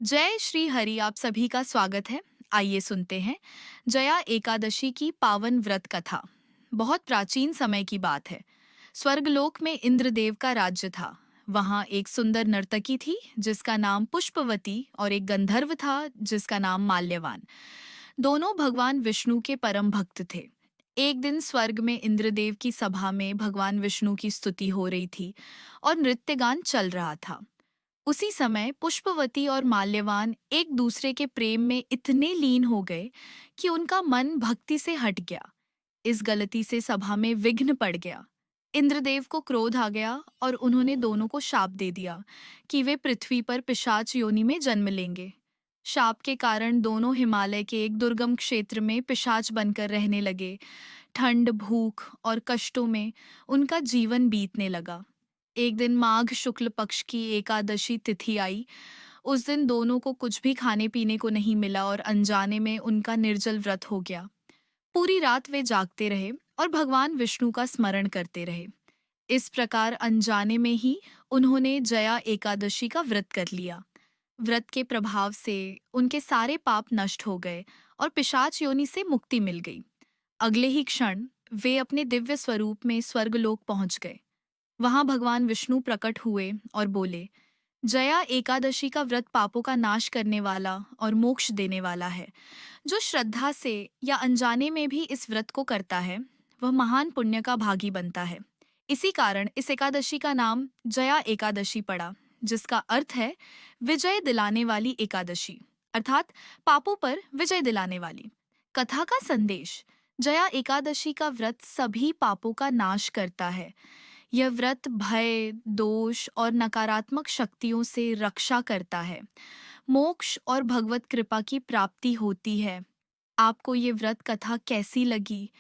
जय श्री हरि आप सभी का स्वागत है। आइए सुनते हैं जया एकादशी की पावन व्रत कथा। बहुत प्राचीन समय की बात है। स्वर्गलोक में इंद्रदेव का राज्य था। वहाँ एक सुंदर नर्तकी थी जिसका नाम पुष्पवती और एक गंधर्व था जिसका नाम माल्यवान। दोनों भगवान विष्णु के परम भक्त थे। एक दिन स्वर्ग में इंद्रदेव की सभा में भगवान विष्णु की स्तुति हो रही थी और नृत्य गान चल रहा था। उसी समय पुष्पवती और माल्यवान एक दूसरे के प्रेम में इतने लीन हो गए कि उनका मन भक्ति से हट गया। इस गलती से सभा में विघ्न पड़ गया। इंद्रदेव को क्रोध आ गया और उन्होंने दोनों को शाप दे दिया कि वे पृथ्वी पर पिशाच योनि में जन्म लेंगे। शाप के कारण दोनों हिमालय के एक दुर्गम क्षेत्र में पिशाच बनकर रहने लगे। ठंड, भूख और कष्टों में उनका जीवन बीतने लगा। एक दिन माघ शुक्ल पक्ष की एकादशी तिथि आई। उस दिन दोनों को कुछ भी खाने पीने को नहीं मिला और अनजाने में उनका निर्जल व्रत हो गया। पूरी रात वे जागते रहे और भगवान विष्णु का स्मरण करते रहे। इस प्रकार अनजाने में ही उन्होंने जया एकादशी का व्रत कर लिया। व्रत के प्रभाव से उनके सारे पाप नष्ट हो गए और पिशाच योनि से मुक्ति मिल गई। अगले ही क्षण वे अपने दिव्य स्वरूप में स्वर्गलोक पहुंच गए। वहां भगवान विष्णु प्रकट हुए और बोले, जया एकादशी का व्रत पापों का नाश करने वाला और मोक्ष देने वाला है। जो श्रद्धा से या अनजाने में भी इस व्रत को करता है वह महान पुण्य का भागी बनता है। इसी कारण इस एकादशी का नाम जया एकादशी पड़ा, जिसका अर्थ है विजय दिलाने वाली एकादशी, अर्थात पापों पर विजय दिलाने वाली। कथा का संदेश। जया एकादशी का व्रत सभी पापों का नाश करता है। यह व्रत भय, दोष और नकारात्मक शक्तियों से रक्षा करता है। मोक्ष और भगवत कृपा की प्राप्ति होती है। आपको ये व्रत कथा कैसी लगी?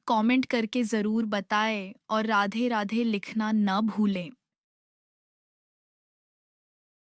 कमेंट करके ज़रूर बताएं और राधे राधे लिखना न भूलें।